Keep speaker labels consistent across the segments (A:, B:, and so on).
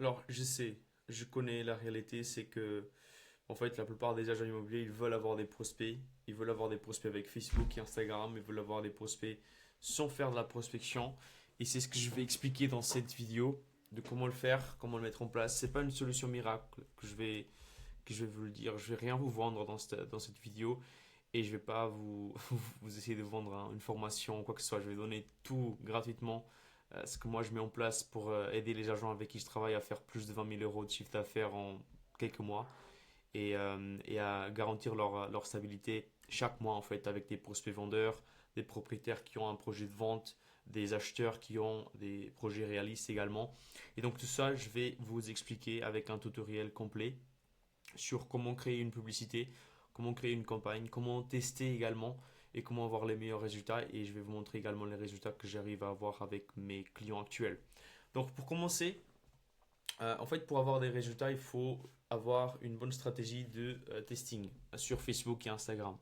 A: Alors, je sais, je connais la réalité, c'est que, en fait, la plupart des agents immobiliers, ils veulent avoir des prospects. Ils veulent avoir des prospects avec Facebook et Instagram. Ils veulent avoir des prospects sans faire de la prospection. Et c'est ce que je vais expliquer dans cette vidéo, de comment le faire, comment le mettre en place. C'est pas une solution miracle que je vais vous le dire. Je vais rien vous vendre dans cette vidéo. Et je vais pas vous essayer de vendre une formation ou quoi que ce soit. Je vais donner tout gratuitement, ce que moi je mets en place pour aider les agents avec qui je travaille à faire plus de 20 000 euros de chiffre d'affaires en quelques mois et à garantir leur stabilité chaque mois en fait avec des prospects vendeurs, des propriétaires qui ont un projet de vente, des acheteurs qui ont des projets réalistes également. Et donc tout ça, je vais vous expliquer avec un tutoriel complet sur comment créer une publicité, comment créer une campagne, comment tester également et comment avoir les meilleurs résultats. Et je vais vous montrer également les résultats que j'arrive à avoir avec mes clients actuels. Donc pour commencer, en fait pour avoir des résultats, il faut avoir une bonne stratégie de testing sur Facebook et Instagram.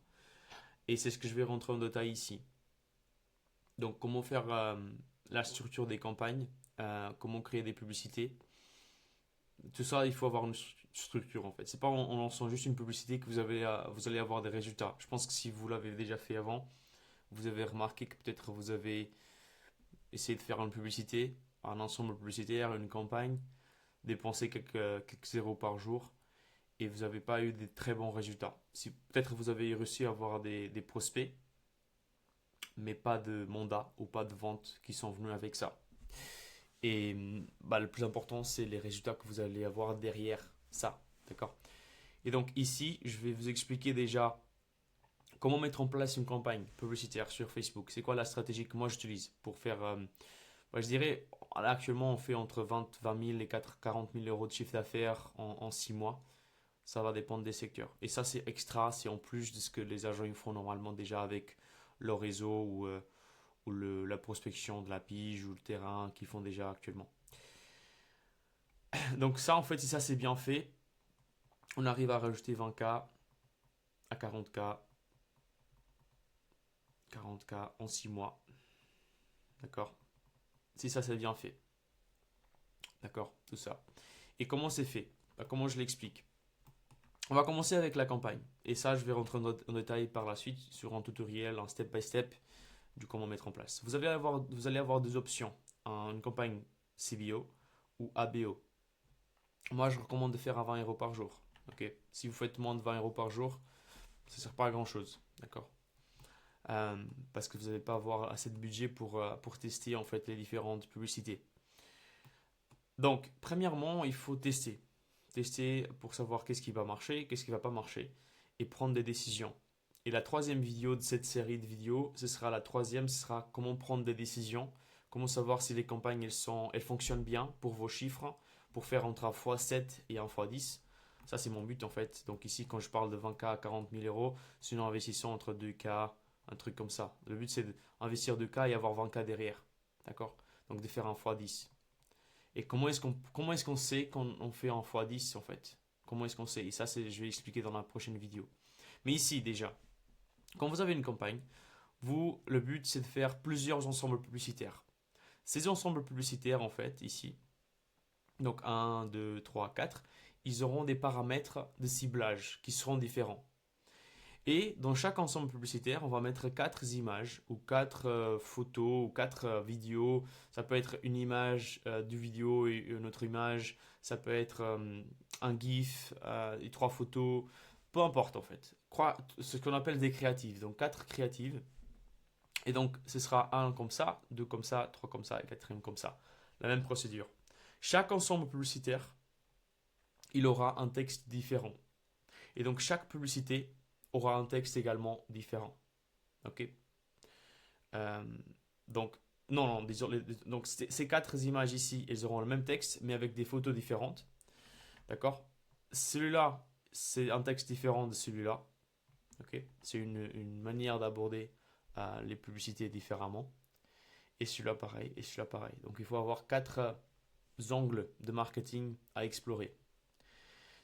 A: Et c'est ce que je vais rentrer en détail ici. Donc comment faire la structure des campagnes, comment créer des publicités, tout ça, il faut avoir une structure en fait. C'est pas en lançant juste une publicité que vous allez avoir des résultats. Je pense que si vous l'avez déjà fait avant, vous avez remarqué que peut-être vous avez essayé de faire une publicité, un ensemble publicitaire, une campagne, dépenser quelques zéros par jour et vous n'avez pas eu des très bons résultats. Si peut-être vous avez réussi à avoir des prospects, mais pas de mandat ou pas de vente qui sont venus avec ça. Et bah, le plus important, c'est les résultats que vous allez avoir derrière ça. D'accord? Et donc ici, je vais vous expliquer déjà comment mettre en place une campagne publicitaire sur Facebook. C'est quoi la stratégie que moi j'utilise pour faire, je dirais, là, actuellement on fait entre 20 000 et 40 000 euros de chiffre d'affaires en 6 mois. Ça va dépendre des secteurs. Et ça c'est extra, c'est en plus de ce que les agents ils font normalement déjà avec leur réseau ou la prospection de la pige ou le terrain qu'ils font déjà actuellement. Donc ça en fait, si ça c'est bien fait, on arrive à rajouter 20K à 40K en 6 mois. D'accord? Si ça c'est bien fait. D'accord? Tout ça. Et comment c'est fait? Bah, comment je l'explique? On va commencer avec la campagne. Et ça, je vais rentrer en détail par la suite sur un tutoriel, un step by step du comment mettre en place. Vous allez avoir deux options. Une campagne CBO ou ABO. Moi, je recommande de faire à 20 euros par jour. Ok? Si vous faites moins de 20 euros par jour, ça ne sert pas à grand chose. D'accord? Parce que vous n'allez pas avoir assez de budget pour tester en fait les différentes publicités. Donc, premièrement, il faut tester. Tester pour savoir qu'est-ce qui va marcher, qu'est-ce qui va pas marcher et prendre des décisions. Et la troisième vidéo de cette série de vidéos, ce sera la troisième, ce sera comment prendre des décisions, comment savoir si les campagnes elles fonctionnent bien pour vos chiffres, pour faire entre un x7 et un x10. Ça, c'est mon but en fait. Donc ici, quand je parle de 20K à 40 000 euros, c'est une investissement entre 2K, un truc comme ça. Le but, c'est d'investir 2K et avoir 20K derrière. D'accord? Donc de faire un x10. Et comment est-ce qu'on sait qu'on on fait un x10 en fait? Comment est-ce qu'on sait? Et ça, je vais expliquer dans la prochaine vidéo. Mais ici déjà, quand vous avez une campagne, le but c'est de faire plusieurs ensembles publicitaires. Ces ensembles publicitaires en fait, ici, donc un, 2, 3, 4, ils auront des paramètres de ciblage qui seront différents. Et dans chaque ensemble publicitaire, on va mettre quatre images ou quatre photos ou quatre vidéos. Ça peut être une image du vidéo et une autre image. Ça peut être un GIF et trois photos. Peu importe en fait. Ce qu'on appelle des créatives. Donc quatre créatives. Et donc ce sera un comme ça, deux comme ça, trois comme ça et quatrième comme ça. La même procédure. Chaque ensemble publicitaire, il aura un texte différent. Et donc chaque publicité aura un texte également différent. Ok. Euh, donc, non, non, désolé. Donc, ces quatre images ici, elles auront le même texte, mais avec des photos différentes. D'accord? Celui-là, c'est un texte différent de celui-là. Ok? C'est une manière d'aborder les publicités différemment. Et celui-là, pareil. Et celui-là, pareil. Donc, il faut avoir quatre angles de marketing à explorer.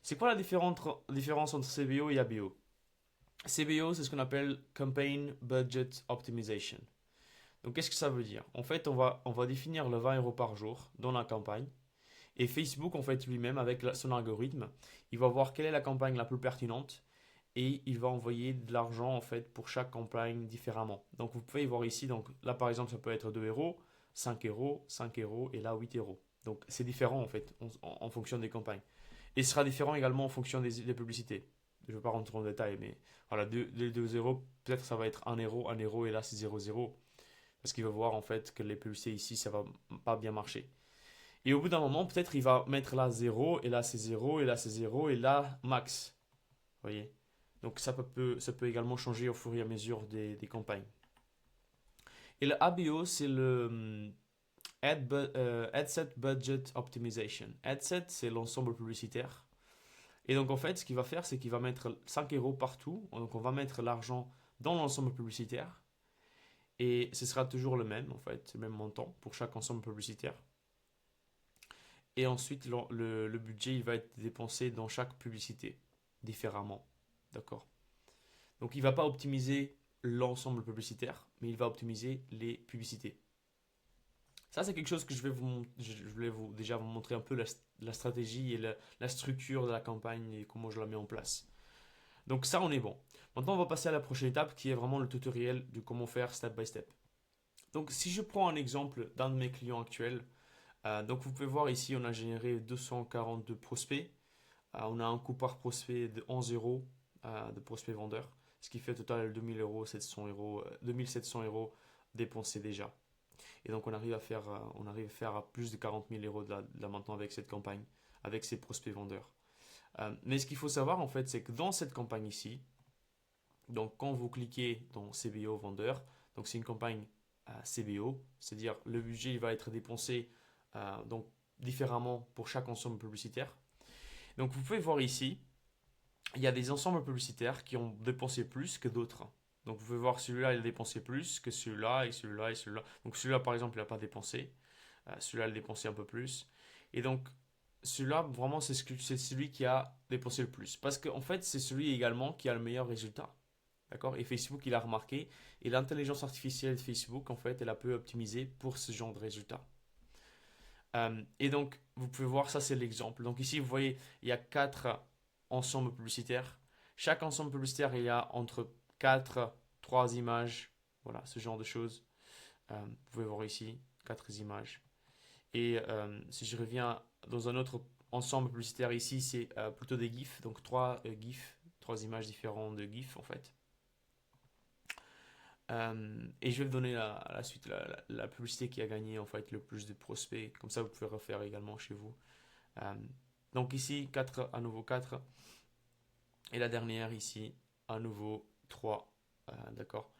A: C'est quoi la différence entre CBO et ABO? CBO, c'est ce qu'on appelle Campaign Budget Optimization. Donc, qu'est-ce que ça veut dire? En fait, on va définir le 20 euros par jour dans la campagne Et Facebook, en fait, lui-même, avec son algorithme, il va voir quelle est la campagne la plus pertinente et il va envoyer de l'argent, en fait, pour chaque campagne différemment. Donc, vous pouvez voir ici, donc là, par exemple, ça peut être 2 euros, 5 euros, 5 euros et là, 8 euros. Donc, c'est différent, en fait, en fonction des campagnes. Et ce sera différent également en fonction des publicités. Je ne vais pas rentrer en détail, mais voilà, les 2 euros, peut-être ça va être 1 euro et là, c'est 0,0. Parce qu'il va voir, en fait, que les publicités ici, ça va pas bien marcher. Et au bout d'un moment, peut-être il va mettre là 0, et là c'est 0, et là c'est 0, et là max. Vous voyez? Donc ça peut également changer au fur et à mesure des campagnes. Et le ABO, c'est le Ad Budget Optimization. Adset, c'est l'ensemble publicitaire. Et donc en fait, ce qu'il va faire, c'est qu'il va mettre 5 euros partout. Donc on va mettre l'argent dans l'ensemble publicitaire. Et ce sera toujours le même, en fait, le même montant pour chaque ensemble publicitaire. Et ensuite, le budget, il va être dépensé dans chaque publicité, différemment. D'accord? Donc, il ne va pas optimiser l'ensemble publicitaire, mais il va optimiser les publicités. Ça, c'est quelque chose que je voulais déjà vous montrer un peu la stratégie et la structure de la campagne et comment je la mets en place. Donc ça, on est bon. Maintenant, on va passer à la prochaine étape qui est vraiment le tutoriel de comment faire step by step. Donc, si je prends un exemple d'un de mes clients actuels, donc vous pouvez voir ici, on a généré 242 prospects. On a un coût par prospect de 11 euros de prospect vendeur, ce qui fait au total 2000 euros, 700 euros, 2700 euros dépensés déjà. Et donc on arrive à faire plus de 40 000 euros de là maintenant avec cette campagne, avec ces prospects vendeurs. Mais ce qu'il faut savoir en fait, c'est que dans cette campagne ici, donc quand vous cliquez dans CBO vendeur, donc c'est une campagne CBO, c'est-à-dire le budget il va être dépensé donc différemment pour chaque ensemble publicitaire. Donc vous pouvez voir ici, il y a des ensembles publicitaires qui ont dépensé plus que d'autres. Donc vous pouvez voir celui-là il a dépensé plus que celui-là et celui-là et celui-là. Donc celui-là par exemple il n'a pas dépensé, celui-là il a dépensé un peu plus. Et donc celui-là vraiment c'est celui qui a dépensé le plus. Parce qu'en fait c'est celui également qui a le meilleur résultat. D'accord? Et Facebook il a remarqué et l'intelligence artificielle de Facebook en fait elle a peu optimisé pour ce genre de résultat. Et donc, vous pouvez voir, ça c'est l'exemple. Donc ici, vous voyez, il y a 4 ensembles publicitaires. Chaque ensemble publicitaire, il y a entre 4, 3 images. Voilà, ce genre de choses. Vous pouvez voir ici, 4 images. Et si je reviens dans un autre ensemble publicitaire ici, c'est plutôt des GIFs. Donc 3 GIFs, 3 images différentes de GIFs en fait. Et je vais vous donner la suite, la publicité qui a gagné en fait le plus de prospects. Comme ça, vous pouvez refaire également chez vous. Euh, donc ici, 4, à nouveau 4. Et la dernière ici, à nouveau 3. D'accord.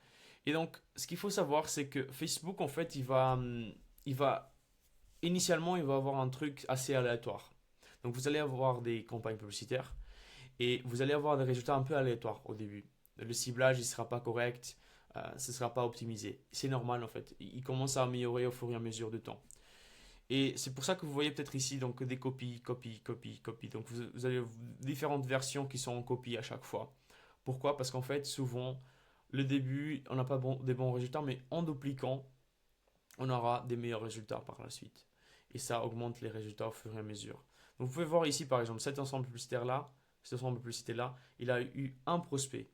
A: Et donc, ce qu'il faut savoir, c'est que Facebook, en fait, initialement, il va avoir un truc assez aléatoire. Donc, vous allez avoir des campagnes publicitaires et vous allez avoir des résultats un peu aléatoires au début. Le ciblage, il ne sera pas correct, ce ne sera pas optimisé. C'est normal, en fait. Il commence à améliorer au fur et à mesure du temps. Et c'est pour ça que vous voyez peut-être ici donc des copies, copies, copies, copies. Donc vous avez différentes versions qui sont en copie à chaque fois. Pourquoi? Parce qu'en fait, souvent, le début, on n'a pas des bons résultats, mais en dupliquant, on aura des meilleurs résultats par la suite. Et ça augmente les résultats au fur et à mesure. Donc vous pouvez voir ici, par exemple, cet ensemble publicitaire-là, cet ensemble publicitaire-là, il a eu un prospect.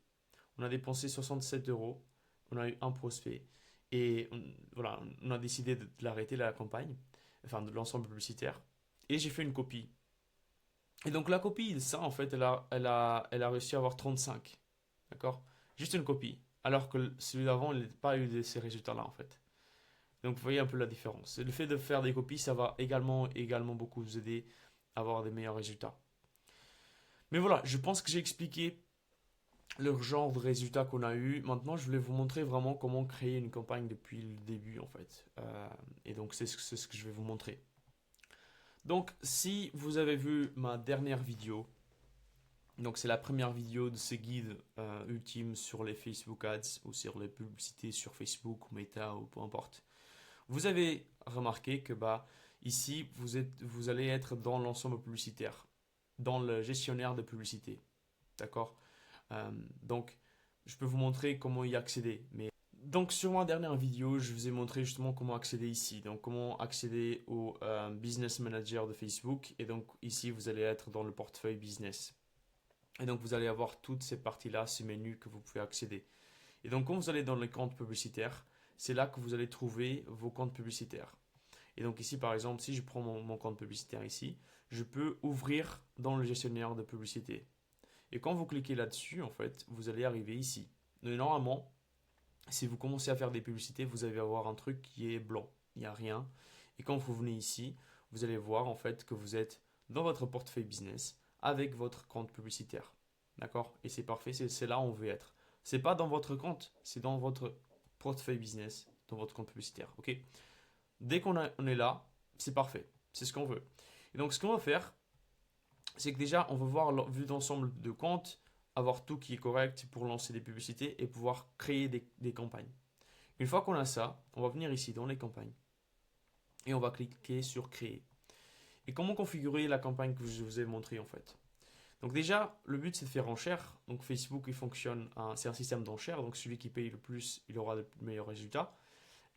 A: On a dépensé 67 euros, on a eu un prospect. Et voilà, on a décidé de l'arrêter, la campagne, enfin de l'ensemble publicitaire. Et j'ai fait une copie. Et donc la copie de ça, en fait, elle a réussi à avoir 35. D'accord? Juste une copie. Alors que celui d'avant, il n'a pas eu ces résultats-là, en fait. Donc vous voyez un peu la différence. Le fait de faire des copies, ça va également beaucoup vous aider à avoir des meilleurs résultats. Mais voilà, je pense que j'ai expliqué le genre de résultats qu'on a eu. Maintenant, je voulais vous montrer vraiment comment créer une campagne depuis le début, en fait. Et donc, c'est ce que je vais vous montrer. Donc, si vous avez vu ma dernière vidéo, donc c'est la première vidéo de ce guide ultime sur les Facebook Ads ou sur les publicités sur Facebook ou Meta ou peu importe. Vous avez remarqué que ici, vous allez être dans l'ensemble publicitaire, dans le gestionnaire de publicité. D'accord? Donc, je peux vous montrer comment y accéder. Mais Donc sur ma dernière vidéo, je vous ai montré justement comment accéder ici. Donc comment accéder au Business Manager de Facebook. Et donc ici, vous allez être dans le portefeuille Business. Et donc vous allez avoir toutes ces parties-là, ces menus que vous pouvez accéder. Et donc quand vous allez dans les comptes publicitaires, c'est là que vous allez trouver vos comptes publicitaires. Et donc ici par exemple, si je prends mon compte publicitaire ici, je peux ouvrir dans le gestionnaire de publicité. Et quand vous cliquez là-dessus, en fait, vous allez arriver ici. Mais normalement, si vous commencez à faire des publicités, vous allez avoir un truc qui est blanc. Il n'y a rien. Et quand vous venez ici, vous allez voir en fait que vous êtes dans votre portefeuille business avec votre compte publicitaire. D'accord? Et c'est parfait, c'est là où on veut être. C'est pas dans votre compte, c'est dans votre portefeuille business, dans votre compte publicitaire. Ok? Dès on est là, c'est parfait. C'est ce qu'on veut. Et donc, ce qu'on va faire, c'est que déjà, on va voir la vue d'ensemble de compte, avoir tout qui est correct pour lancer des publicités et pouvoir créer des campagnes. Une fois qu'on a ça, on va venir ici dans les campagnes et on va cliquer sur créer. Et comment configurer la campagne que je vous ai montré en fait. Donc déjà, le but c'est de faire enchère. Donc Facebook il fonctionne, c'est un système d'enchère. Donc celui qui paye le plus, il aura le meilleur résultat.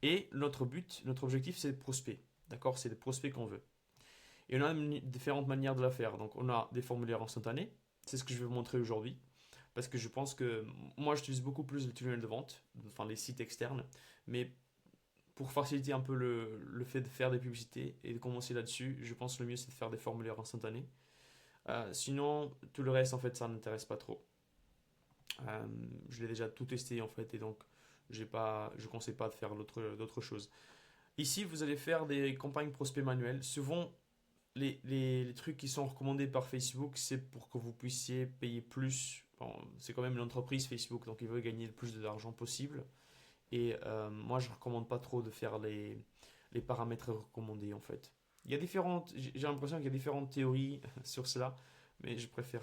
A: Et notre but, notre objectif c'est de prospect. D'accord? C'est des prospects qu'on veut. Et on a différentes manières de la faire. Donc on a des formulaires instantanés. C'est ce que je vais vous montrer aujourd'hui. Parce que je pense que moi j'utilise beaucoup plus le tunnel de vente, enfin les sites externes. Mais pour faciliter un peu le fait de faire des publicités et de commencer là-dessus, je pense que le mieux c'est de faire des formulaires instantanés. Sinon, tout le reste en fait ça ne m'intéresse pas trop. Je l'ai déjà tout testé en fait et donc je ne conseille pas de faire d'autres choses. Ici, vous allez faire des campagnes prospects manuelles. Souvent, les trucs qui sont recommandés par Facebook, c'est pour que vous puissiez payer plus. Bon, c'est quand même une entreprise Facebook, donc il veut gagner le plus d'argent possible. Et moi, je ne recommande pas trop de faire les paramètres recommandés en fait. J'ai l'impression qu'il y a différentes théories sur cela, mais je préfère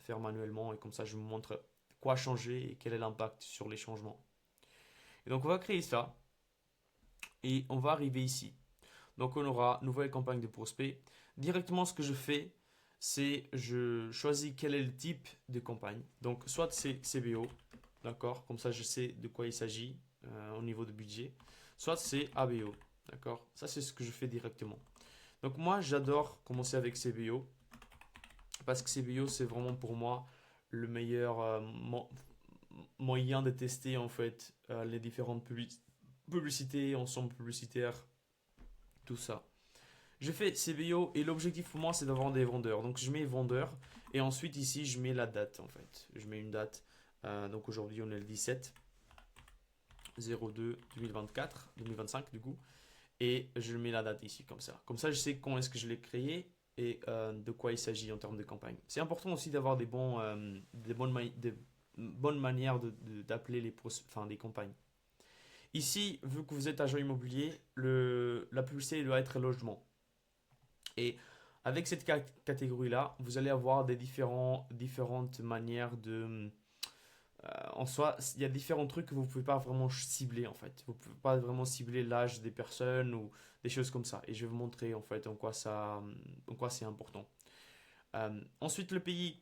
A: faire manuellement et comme ça, je vous montre quoi changer et quel est l'impact sur les changements. Et donc, on va créer ça et on va arriver ici. Donc on aura nouvelle campagne de prospect. Directement ce que je fais, c'est je choisis quel est le type de campagne. Donc soit c'est CBO, d'accord, comme ça je sais de quoi il s'agit au niveau de budget. Soit c'est ABO, d'accord. Ça c'est ce que je fais directement. Donc moi j'adore commencer avec CBO parce que CBO c'est vraiment pour moi le meilleur moyen de tester en fait les différentes publicités, ensemble publicitaire, tout ça. Je fais CBO et l'objectif pour moi c'est d'avoir des vendeurs. Donc je mets vendeur et ensuite ici je mets la date en fait. Je mets une date. Donc aujourd'hui on est le 17 02 2024, 2025 du coup. Et je mets la date ici comme ça. Comme ça je sais quand est-ce que je l'ai créé et de quoi il s'agit en termes de campagne. C'est important aussi d'avoir des bonnes manières d'appeler les campagnes. Ici, vu que vous êtes agent immobilier, la publicité doit être logement. Et avec cette catégorie-là, vous allez avoir différentes manières de... en soi, il y a différents trucs que vous ne pouvez pas vraiment cibler en fait. Vous ne pouvez pas vraiment cibler l'âge des personnes ou des choses comme ça. Et je vais vous montrer en fait en quoi c'est important. Ensuite, le pays.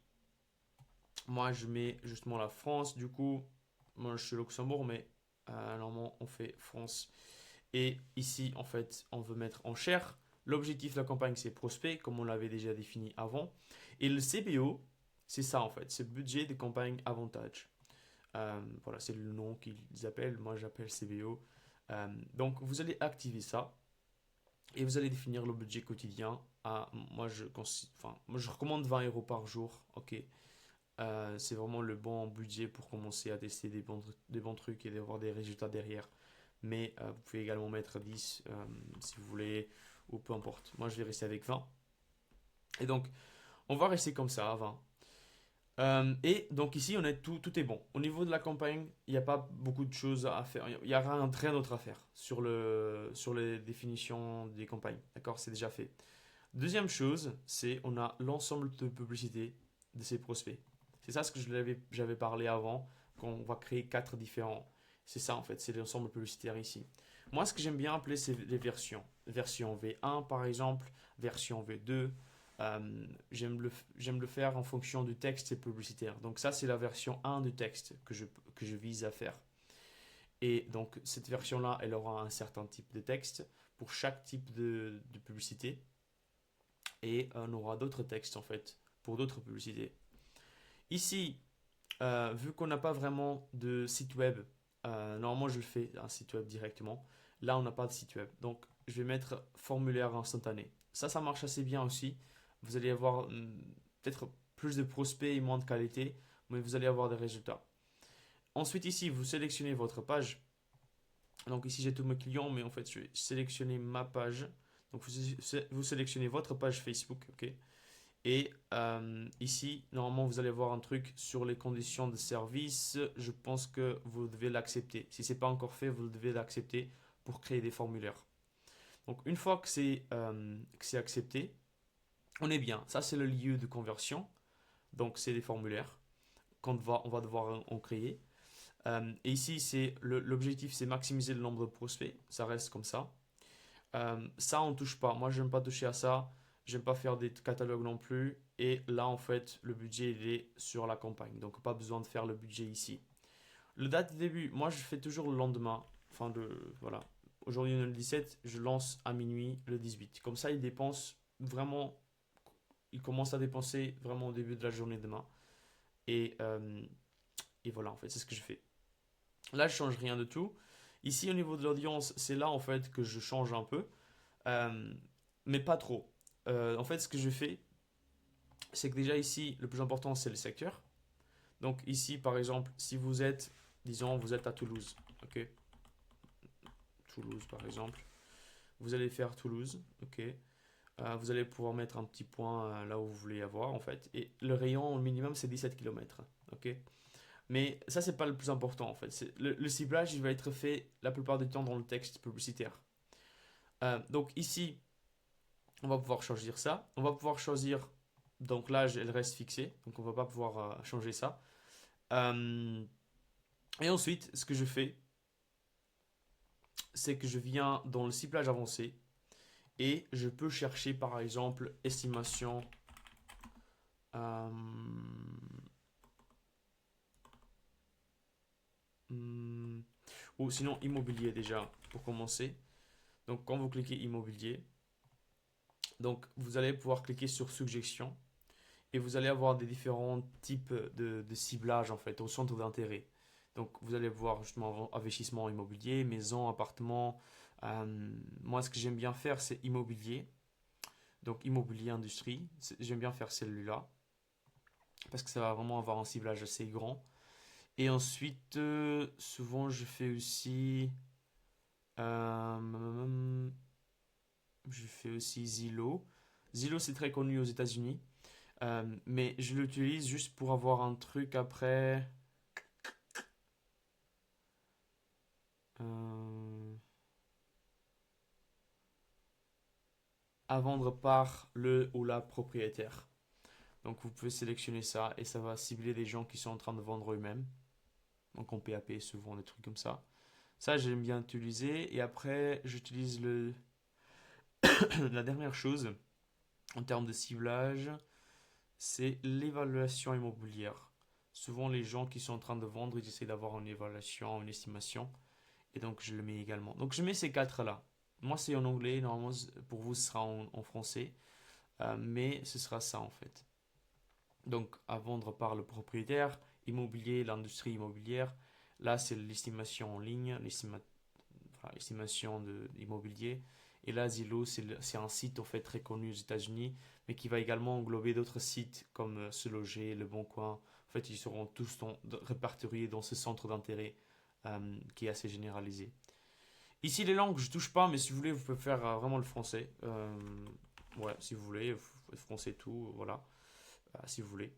A: Moi, je mets justement la France. Du coup, moi je suis au Luxembourg, mais normalement on fait France. Et ici, en fait, on veut mettre en chair. L'objectif de la campagne, c'est prospect, comme on l'avait déjà défini avant. Et le CBO, c'est ça en fait, c'est budget de campagne avantage. Voilà, c'est le nom qu'ils appellent. Moi, j'appelle CBO. Donc, vous allez activer ça et vous allez définir le budget quotidien. Moi, je recommande 20 € par jour. Ok, c'est vraiment le bon budget pour commencer à tester des bons trucs et d'avoir des résultats derrière. Mais vous pouvez également mettre 10 si vous voulez, ou peu importe. Moi, je vais rester avec 20. Et donc, on va rester comme ça à 20. Et donc ici, tout est bon. Au niveau de la campagne, il n'y a pas beaucoup de choses à faire. Il n'y a rien d'autre à faire sur les définitions des campagnes. D'accord, c'est déjà fait. Deuxième chose, c'est on a l'ensemble de publicités de ces prospects. C'est ça ce que j'avais parlé avant, qu'on va créer 4 différents. C'est ça en fait, c'est l'ensemble publicitaire ici. Moi, ce que j'aime bien appeler, c'est les versions. Version V1 par exemple, version V2. J'aime le faire en fonction du texte et publicitaire. Donc ça, c'est la version 1 du texte que je vise à faire. Et donc, cette version-là, elle aura un certain type de texte pour chaque type de publicité. Et on aura d'autres textes, en fait, pour d'autres publicités. Ici, vu qu'on n'a pas vraiment de site web, normalement, je le fais un site web directement. Là, on n'a pas de site web. Donc, je vais mettre formulaire instantané. Ça marche assez bien aussi. Vous allez avoir peut-être plus de prospects et moins de qualité, mais vous allez avoir des résultats. Ensuite, ici, vous sélectionnez votre page. Donc ici, j'ai tous mes clients, mais en fait, je vais sélectionner ma page. Donc vous sélectionnez votre page Facebook, ok? Et ici, normalement, vous allez voir un truc sur les conditions de service. Je pense que vous devez l'accepter. Si ce n'est pas encore fait, vous devez l'accepter pour créer des formulaires. Donc une fois que c'est accepté, on est bien. Ça, c'est le lieu de conversion. Donc c'est des formulaires on va devoir en créer. Et ici, l'objectif, c'est maximiser le nombre de prospects. Ça reste comme ça. Ça, on ne touche pas. Moi, je n'aime pas toucher à ça. J'aime pas faire des catalogues non plus. Et là, en fait, le budget, il est sur la campagne. Donc, pas besoin de faire le budget ici. Le date de début, moi, je fais toujours le lendemain. Enfin, voilà. Aujourd'hui, on est le 17. Je lance à minuit le 18. Comme ça, il dépense vraiment. Il commence à dépenser vraiment au début de la journée demain. Et, euh, et voilà, en fait, c'est ce que je fais. Là, je change rien de tout. Ici, au niveau de l'audience, c'est là en fait que je change un peu, euh, mais pas trop. En fait, ce que je fais, c'est que déjà ici, le plus important, c'est le secteur. Donc ici, par exemple, si vous êtes, disons, vous êtes à Toulouse, ok? Toulouse, par exemple. Vous allez faire Toulouse, ok? Vous allez pouvoir mettre un petit point là où vous voulez avoir, en fait. Et le rayon au minimum, c'est 17 km, ok? Mais ça, c'est pas le plus important en fait. Le ciblage, il va être fait la plupart du temps dans le texte publicitaire. Donc ici, on va pouvoir choisir ça. On va pouvoir choisir, donc l'âge, elle reste fixée. Donc on va pas pouvoir changer ça. Euh, et ensuite, ce que je fais, c'est que je viens dans le ciblage avancé et je peux chercher par exemple estimation. euh, hmm, ou sinon immobilier déjà pour commencer. Donc quand vous cliquez immobilier, donc vous allez pouvoir cliquer sur suggestion et vous allez avoir des différents types de ciblage en fait au centre d'intérêt. Donc vous allez voir justement investissement immobilier, maison, appartement. Moi ce que j'aime bien faire c'est immobilier. Donc immobilier industrie, j'aime bien faire celui-là parce que ça va vraiment avoir un ciblage assez grand. Et ensuite souvent je fais aussi euh, Zillow. Zillow c'est très connu aux États-Unis. Mais je l'utilise juste pour avoir un truc après. euh, à vendre par le ou la propriétaire. Donc vous pouvez sélectionner ça et ça va cibler des gens qui sont en train de vendre eux-mêmes. Donc en PAP souvent des trucs comme ça. Ça j'aime bien utiliser. Et après j'utilise la dernière chose en termes de ciblage, c'est l'évaluation immobilière. Souvent les gens qui sont en train de vendre, ils essaient d'avoir une évaluation, une estimation. Et donc, je le mets également. Donc, je mets ces quatre-là. Moi, c'est en anglais. Normalement, pour vous, ce sera en français. Mais ce sera ça, en fait. Donc, à vendre par le propriétaire, immobilier, l'industrie immobilière. Là, c'est l'estimation en ligne, l'estimation de immobilier. Et là, Zillow, c'est un site, en fait, très connu aux États-Unis, mais qui va également englober d'autres sites comme Se Loger, Le Bon Coin. En fait, ils seront tous répertoriés dans ce centre d'intérêt qui est assez généralisé. Ici, les langues, je touche pas, mais si vous voulez, vous pouvez faire vraiment le français. Ouais, si vous voulez, français tout, voilà, si vous voulez.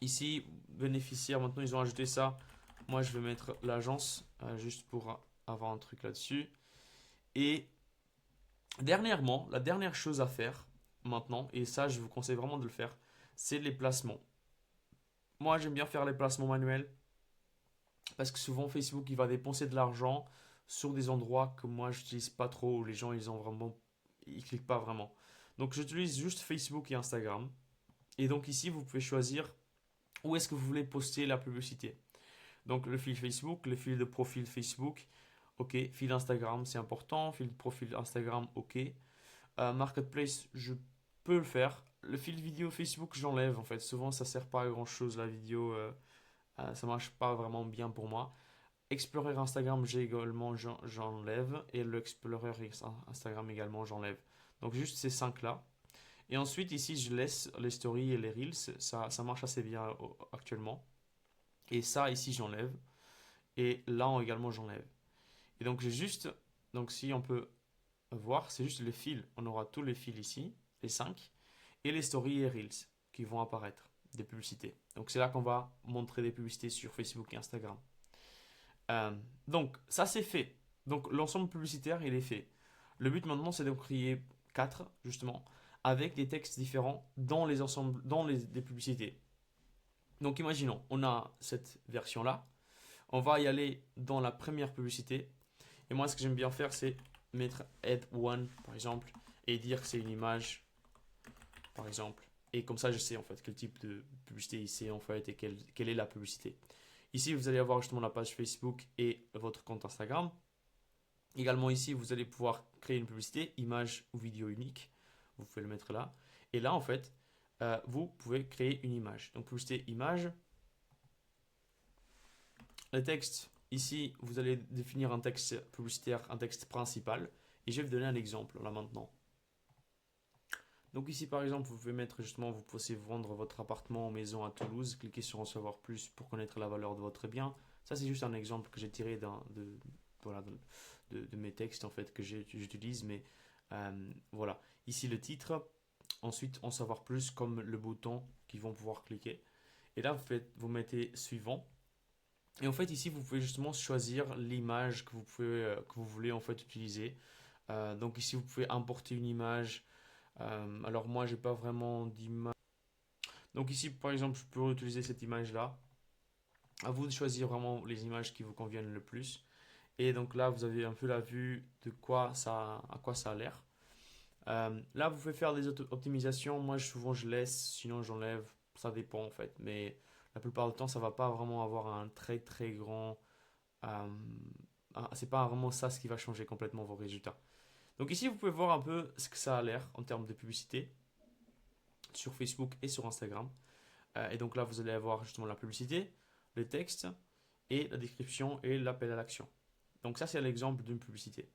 A: Ici, bénéficiaire, maintenant ils ont ajouté ça. Moi, je vais mettre l'agence, juste pour avoir un truc là-dessus. Et dernièrement, la dernière chose à faire maintenant, et ça, je vous conseille vraiment de le faire, c'est les placements. Moi, j'aime bien faire les placements manuels parce que souvent Facebook il va dépenser de l'argent sur des endroits que moi j'utilise pas trop où les gens ils cliquent pas vraiment. Donc j'utilise juste Facebook et Instagram. Et donc ici vous pouvez choisir où est-ce que vous voulez poster la publicité. Donc le fil Facebook, le fil de profil Facebook, ok. Fil Instagram, c'est important. Fil de profil Instagram, ok. Marketplace, je peux le faire. Le fil vidéo Facebook, j'enlève en fait. Souvent, ça sert pas à grand chose la vidéo. Ça marche pas vraiment bien pour moi. Explorer Instagram, j'ai également, j'enlève. Et le Explorer Instagram également, j'enlève. Donc juste ces 5 là. Et ensuite, ici, je laisse les stories et les reels. Ça marche assez bien actuellement. Et ça, ici, j'enlève. Et là également, j'enlève. Et donc, j'ai juste. Donc, si on peut voir, c'est juste les fils. On aura tous les fils ici, les 5. Et les stories et reels qui vont apparaître. Des publicités. Donc, c'est là qu'on va montrer des publicités sur Facebook et Instagram. Donc, ça, c'est fait. Donc, l'ensemble publicitaire, il est fait. Le but maintenant, c'est de créer 4, justement, avec des textes différents dans les ensembles, dans les publicités. Donc imaginons, on a cette version-là. On va y aller dans la première publicité. Et moi, ce que j'aime bien faire, c'est mettre Add One, par exemple, et dire que c'est une image, par exemple. Et comme ça, je sais en fait quel type de publicité c'est en fait et quelle est la publicité. Ici, vous allez avoir justement la page Facebook et votre compte Instagram. Également ici, vous allez pouvoir créer une publicité, image ou vidéo unique. Vous pouvez le mettre là. Et là, en fait, vous pouvez créer une image. Donc, publicité image. Le texte, ici, vous allez définir un texte publicitaire, un texte principal. Et je vais vous donner un exemple là maintenant. Donc ici, par exemple, vous pouvez mettre justement, vous pouvez vendre votre appartement ou maison à Toulouse. Cliquez sur en savoir plus pour connaître la valeur de votre bien. Ça, c'est juste un exemple que j'ai tiré de mes textes en fait que j'utilise. Mais voilà. Ici, le titre. Ensuite, en savoir plus comme le bouton qu'ils vont pouvoir cliquer. Et là, vous mettez suivant. Et en fait, ici, vous pouvez justement choisir l'image que vous voulez en fait utiliser. Donc ici, vous pouvez importer une image. Alors moi, j'ai pas vraiment d'image. Donc ici, par exemple, je peux utiliser cette image-là. À vous de choisir vraiment les images qui vous conviennent le plus. Et donc là, vous avez un peu la vue de à quoi ça a l'air. Là, vous pouvez faire des optimisations. Moi, souvent, je laisse, sinon j'enlève. Ça dépend en fait. Mais la plupart du temps, ça va pas vraiment avoir un très très grand. Euh, c'est pas vraiment ça ce qui va changer complètement vos résultats. Donc ici, vous pouvez voir un peu ce que ça a l'air en termes de publicité sur Facebook et sur Instagram. Et donc là, vous allez avoir justement la publicité, le texte et la description et l'appel à l'action. Donc ça, c'est l'exemple d'une publicité.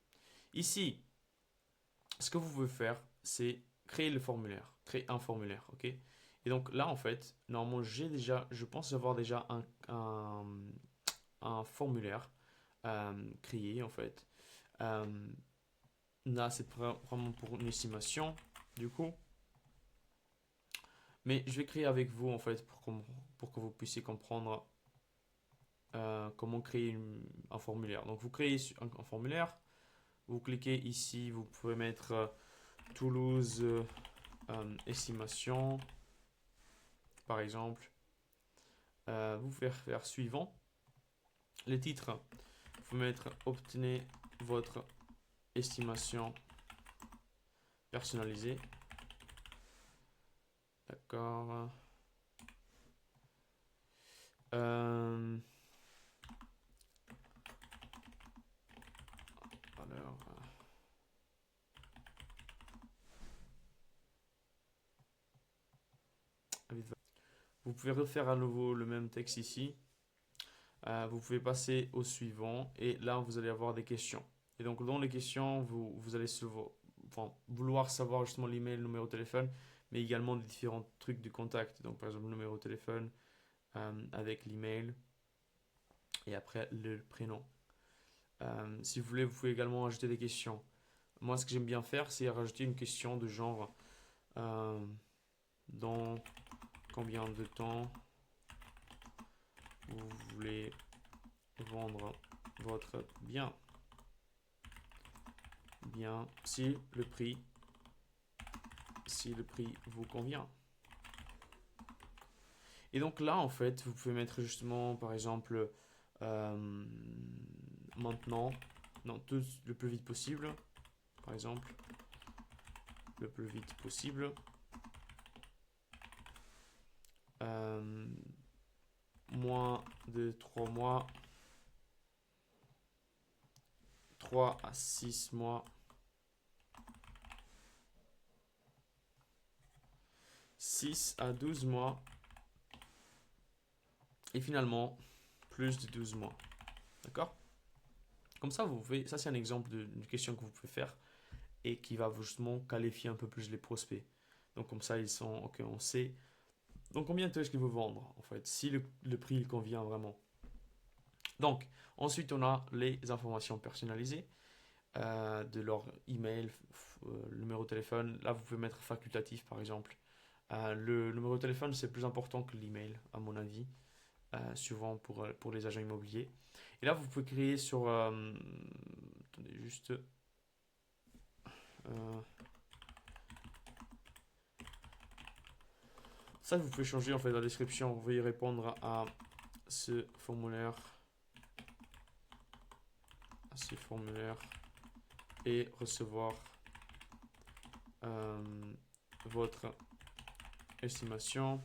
A: Ici, ce que vous pouvez faire, c'est créer le formulaire, créer un formulaire, ok? Et donc là, en fait, normalement, je pense avoir déjà un formulaire créé, en fait. Là, c'est vraiment pour une estimation, du coup. Mais je vais créer avec vous, en fait, pour que vous puissiez comprendre comment créer un formulaire. Donc, vous créez un formulaire, vous cliquez ici, vous pouvez mettre Toulouse estimation, par exemple. Vous pouvez faire suivant. Les titres, vous pouvez mettre obtenez votre estimation personnalisée. D'accord. Alors, vous pouvez refaire à nouveau le même texte ici. Vous pouvez passer au suivant et là vous allez avoir des questions. Et donc dans les questions, vous allez vouloir savoir justement l'email, le numéro de téléphone, mais également des différents trucs de contact. Donc par exemple le numéro de téléphone avec l'email et après le prénom. Si vous voulez, vous pouvez également ajouter des questions. Moi, ce que j'aime bien faire, c'est rajouter une question de genre dans combien de temps vous voulez vendre votre bien. Bien, si le prix vous convient. Et donc là, en fait, vous pouvez mettre justement, par exemple, maintenant, non, tout le plus vite possible, par exemple, le plus vite possible. Moins de 3 mois, 3 à 6 mois, 6 à 12 mois, et finalement, plus de 12 mois. D'accord? Comme ça, vous pouvez, ça c'est un exemple d'une question que vous pouvez faire et qui va justement qualifier un peu plus les prospects. Donc comme ça, ils sont, ok, on sait. Donc combien de temps est-ce qu'ils vont vendre en fait, si le prix il convient vraiment. Donc ensuite, on a les informations personnalisées de leur email, le numéro de téléphone. Là, vous pouvez mettre facultatif par exemple. Le numéro de téléphone, c'est plus important que l'email, à mon avis, souvent pour les agents immobiliers. Et là, vous pouvez créer sur... attendez, juste... ça, vous pouvez changer en fait la description. Vous pouvez répondre à ce formulaire. À ce formulaire. Et recevoir votre estimation.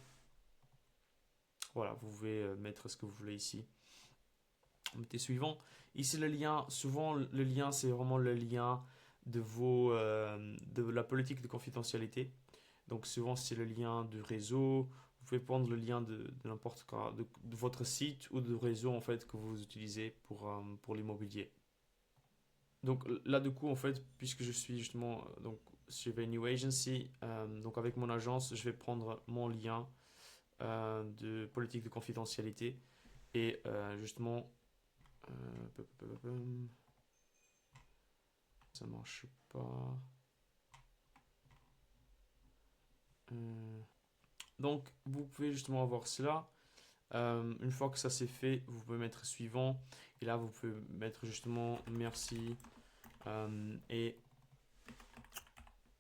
A: Voilà, vous pouvez mettre ce que vous voulez ici. Mettez suivant. Ici le lien, souvent le lien c'est vraiment le lien de de la politique de confidentialité. Donc souvent c'est le lien du réseau. Vous pouvez prendre le lien de n'importe quoi, de votre site ou de réseau en fait que vous utilisez pour l'immobilier. Donc là du coup en fait, puisque je suis justement donc chez Venue Agency, donc avec mon agence, je vais prendre mon lien de politique de confidentialité et justement ça marche pas. Donc, vous pouvez justement avoir cela. Une fois que ça c'est fait, vous pouvez mettre suivant. Et là, vous pouvez mettre justement merci. Et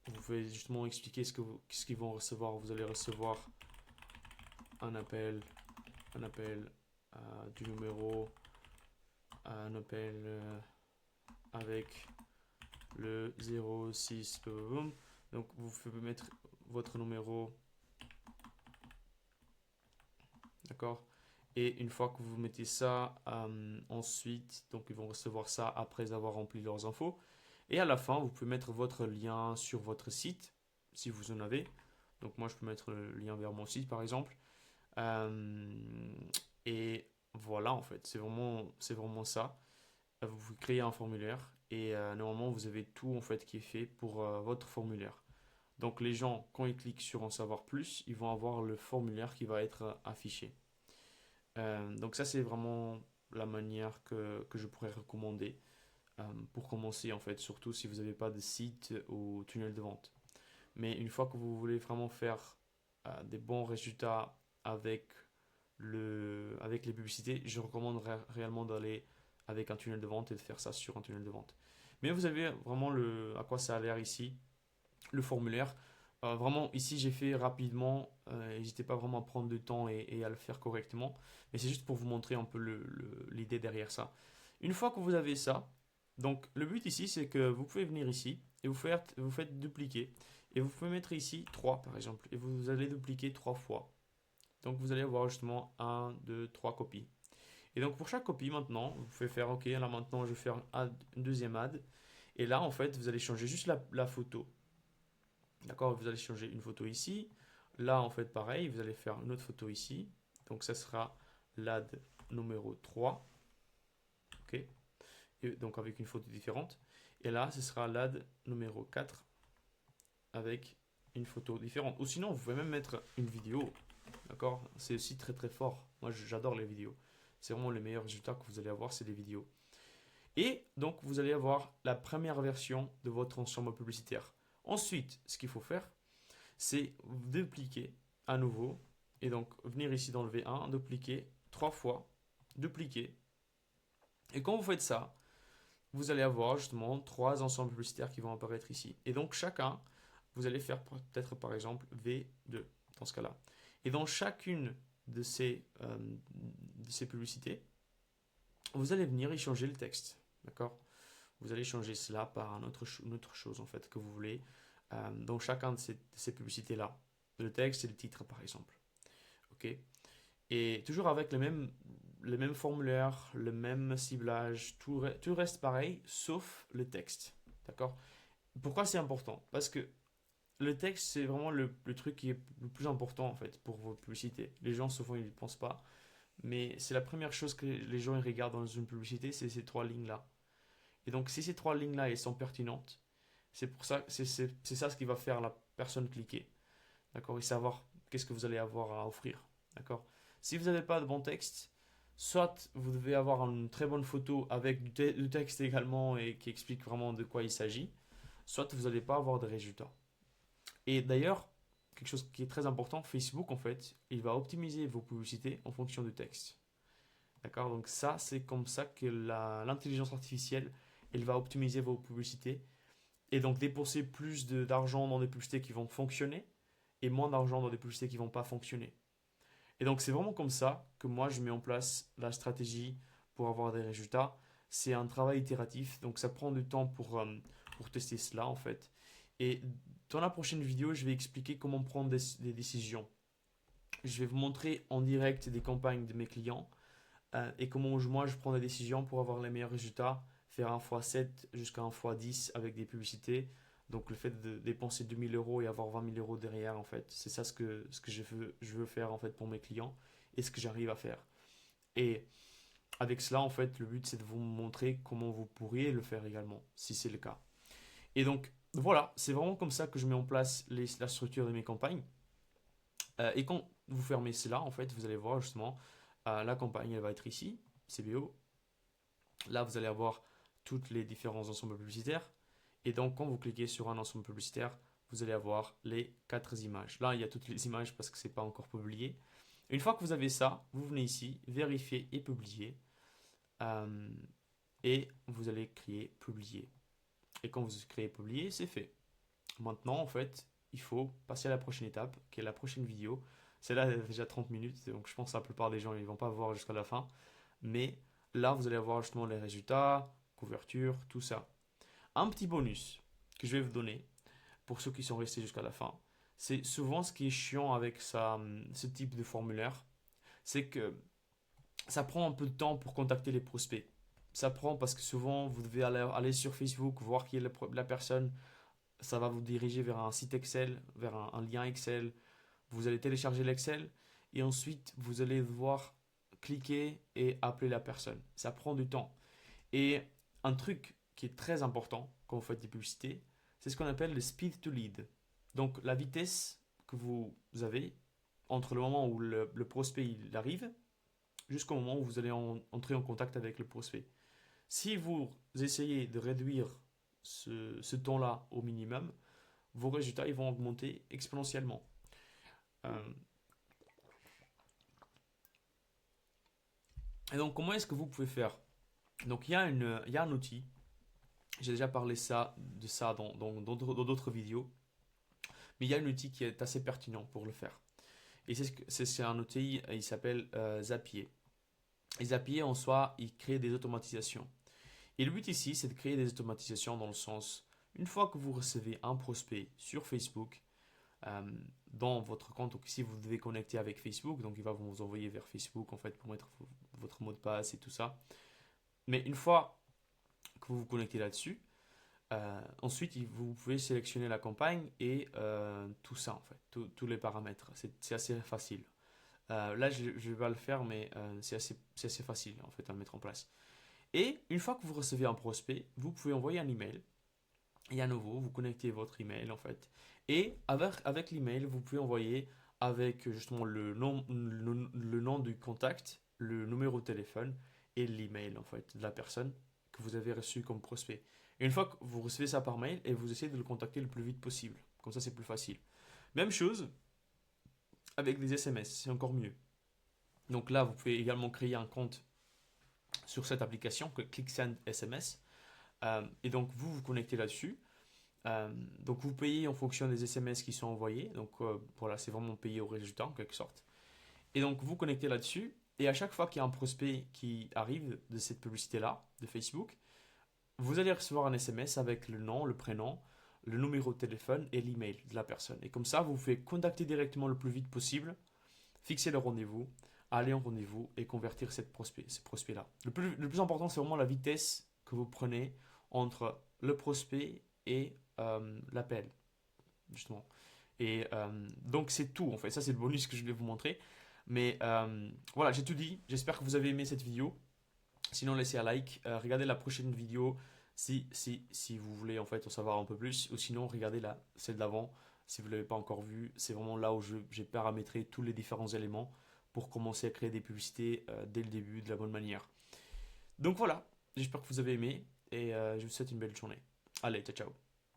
A: vous pouvez justement expliquer ce qu'ils vont recevoir. Vous allez recevoir un appel du numéro, un appel avec le 06. Donc, vous pouvez mettre votre numéro. D'accord? Et une fois que vous mettez ça, ensuite, donc ils vont recevoir ça après avoir rempli leurs infos. Et à la fin, vous pouvez mettre votre lien sur votre site, si vous en avez. Donc moi, je peux mettre le lien vers mon site, par exemple. Et voilà, en fait, c'est vraiment ça. Vous créez un formulaire et normalement, vous avez tout en fait qui est fait pour votre formulaire. Donc les gens, quand ils cliquent sur en savoir plus, ils vont avoir le formulaire qui va être affiché. Donc ça, c'est vraiment la manière que je pourrais recommander pour commencer, en fait, surtout si vous n'avez pas de site ou tunnel de vente. Mais une fois que vous voulez vraiment faire des bons résultats avec avec les publicités, je recommande réellement d'aller avec un tunnel de vente et de faire ça sur un tunnel de vente. Mais vous avez vraiment à quoi ça a l'air ici, le formulaire. Vraiment, ici, j'ai fait rapidement. N'hésitez pas vraiment à prendre du temps et à le faire correctement. Mais c'est juste pour vous montrer un peu l'idée derrière ça. Une fois que vous avez ça, donc le but ici, c'est que vous pouvez venir ici et vous faites dupliquer. Et vous pouvez mettre ici 3 par exemple. Et vous allez dupliquer 3 fois. Donc vous allez avoir justement 1, 2, 3 copies. Et donc pour chaque copie maintenant, vous pouvez faire OK, là maintenant je vais faire une deuxième add. Et là en fait, vous allez changer juste la photo. D'accord, vous allez changer une photo ici. Là, en fait, pareil, vous allez faire une autre photo ici. Donc, ça sera l'ad numéro 3. OK. Et donc, avec une photo différente. Et là, ce sera l'ad numéro 4 avec une photo différente. Ou sinon, vous pouvez même mettre une vidéo. D'accord. C'est aussi très très fort. Moi, j'adore les vidéos. C'est vraiment les meilleurs résultats que vous allez avoir, c'est les vidéos. Et donc, vous allez avoir la première version de votre ensemble publicitaire. Ensuite, ce qu'il faut faire, c'est dupliquer à nouveau. Et donc, venir ici dans le V1, dupliquer 3 fois, dupliquer. Et quand vous faites ça, vous allez avoir justement 3 ensembles publicitaires qui vont apparaître ici. Et donc, chacun, vous allez faire peut-être par exemple V2 dans ce cas-là. Et dans chacune de ces publicités, vous allez venir y changer le texte. D'accord? Vous allez changer cela par une autre chose en fait que vous voulez. Dans chacun de ces publicités-là. Le texte et le titre par exemple. Ok? Et toujours avec les mêmes formulaires, le même ciblage, tout reste pareil, sauf le texte. D'accord? Pourquoi c'est important? Parce que le texte, c'est vraiment le truc qui est le plus important en fait pour vos publicités. Les gens souvent ils ne pensent pas, mais c'est la première chose que les gens ils regardent dans une publicité, c'est ces trois lignes-là. Et donc si ces trois lignes-là elles sont pertinentes, c'est pour ça, c'est ça ce qui va faire la personne cliquer. D'accord? Et savoir qu'est-ce que vous allez avoir à offrir. D'accord? Si vous n'avez pas de bon texte, soit vous devez avoir une très bonne photo avec du texte également et qui explique vraiment de quoi il s'agit, soit vous n'allez pas avoir de résultats. Et d'ailleurs, quelque chose qui est très important, Facebook en fait, il va optimiser vos publicités en fonction du texte. D'accord? Donc ça, c'est comme ça que l'intelligence artificielle, elle va optimiser vos publicités et donc dépenser plus d'argent dans des publicités qui vont fonctionner et moins d'argent dans des publicités qui vont pas fonctionner. Et donc c'est vraiment comme ça que moi je mets en place la stratégie pour avoir des résultats. C'est un travail itératif, donc ça prend du temps pour tester cela en fait. Et dans la prochaine vidéo, je vais expliquer comment prendre des décisions. Je vais vous montrer en direct des campagnes de mes clients et comment moi je prends des décisions pour avoir les meilleurs résultats, faire un x7 jusqu'à un x10 avec des publicités. Donc le fait de dépenser 2 000 € et avoir 20 000 € derrière, en fait, c'est ça ce que je veux faire en fait pour mes clients et ce que j'arrive à faire. Et avec cela, en fait, le but c'est de vous montrer comment vous pourriez le faire également, si c'est le cas. Et donc voilà, c'est vraiment comme ça que je mets en place la structure de mes campagnes. Et quand vous fermez cela, en fait, vous allez voir justement la campagne, elle va être ici, CBO. Là, vous allez avoir toutes les différents ensembles publicitaires. Et donc, quand vous cliquez sur un ensemble publicitaire, vous allez avoir les 4 images. Là, il y a toutes les images parce que ce n'est pas encore publié. Une fois que vous avez ça, vous venez ici, vérifier et publier. Euh, et vous allez créer publier. Et quand vous créez publier, c'est fait. Maintenant, en fait, il faut passer à la prochaine étape, qui est la prochaine vidéo. C'est là déjà 30 minutes, donc je pense que la plupart des gens ils vont pas voir jusqu'à la fin. Mais là, vous allez avoir justement les résultats, couverture, tout ça. Un petit bonus que je vais vous donner pour ceux qui sont restés jusqu'à la fin, c'est souvent ce qui est chiant avec ce type de formulaire, c'est que ça prend un peu de temps pour contacter les prospects. Ça prend parce que souvent vous devez aller sur Facebook, voir qui est la personne, ça va vous diriger vers un site Excel, vers un lien Excel. Vous allez télécharger l'Excel et ensuite vous allez devoir cliquer et appeler la personne. Ça prend du temps. Et un truc qui est très important quand vous faites des publicités, c'est ce qu'on appelle le speed to lead. Donc la vitesse que vous avez entre le moment où le prospect il arrive jusqu'au moment où vous allez entrer en contact avec le prospect. Si vous essayez de réduire ce temps-là au minimum, vos résultats ils vont augmenter exponentiellement. Euh, et donc, comment est-ce que vous pouvez faire? Donc, il y a un outil. J'ai déjà parlé de ça dans d'autres vidéos. Mais il y a un outil qui est assez pertinent pour le faire. Et c'est un outil, il s'appelle Zapier. Et Zapier, en soi, il crée des automatisations. Et le but ici, c'est de créer des automatisations dans le sens, une fois que vous recevez un prospect sur Facebook, euh, dans votre compte. Donc ici, vous devez connecter avec Facebook. Donc il va vous envoyer vers Facebook en fait pour mettre votre mot de passe et tout ça. Mais une fois que vous vous connectez là-dessus, ensuite vous pouvez sélectionner la campagne et tout ça en fait, tous les paramètres. C'est assez facile. Là, je ne vais pas le faire, mais c'est assez facile en fait à mettre en place. Et une fois que vous recevez un prospect, vous pouvez envoyer un email. Et à nouveau, vous connectez votre email en fait. Et avec l'email, vous pouvez envoyer avec justement le nom du contact, le numéro de téléphone et l'email en fait de la personne que vous avez reçu comme prospect. Et une fois que vous recevez ça par mail, et vous essayez de le contacter le plus vite possible. Comme ça, c'est plus facile. Même chose avec des SMS, c'est encore mieux. Donc là, vous pouvez également créer un compte sur cette application, ClickSend SMS. Et donc, vous vous connectez là-dessus. Donc vous payez en fonction des SMS qui sont envoyés. Donc voilà, c'est vraiment payé au résultat en quelque sorte. Et donc vous connectez là-dessus. Et à chaque fois qu'il y a un prospect qui arrive de cette publicité-là, de Facebook, vous allez recevoir un SMS avec le nom, le prénom, le numéro de téléphone et l'email de la personne. Et comme ça, vous pouvez contacter directement le plus vite possible, fixer le rendez-vous, aller en rendez-vous et convertir ces prospects-là. Le plus important, c'est vraiment la vitesse que vous prenez entre le prospect et l'appel, justement. Et donc, c'est tout, en fait. Ça, c'est le bonus que je voulais vous montrer. Mais voilà, j'ai tout dit. J'espère que vous avez aimé cette vidéo. Sinon, laissez un like. Regardez la prochaine vidéo si vous voulez en fait en savoir un peu plus. Ou sinon, regardez celle d'avant si vous ne l'avez pas encore vue. C'est vraiment là où j'ai paramétré tous les différents éléments pour commencer à créer des publicités dès le début de la bonne manière. Donc voilà, j'espère que vous avez aimé et je vous souhaite une belle journée. Allez, ciao ciao.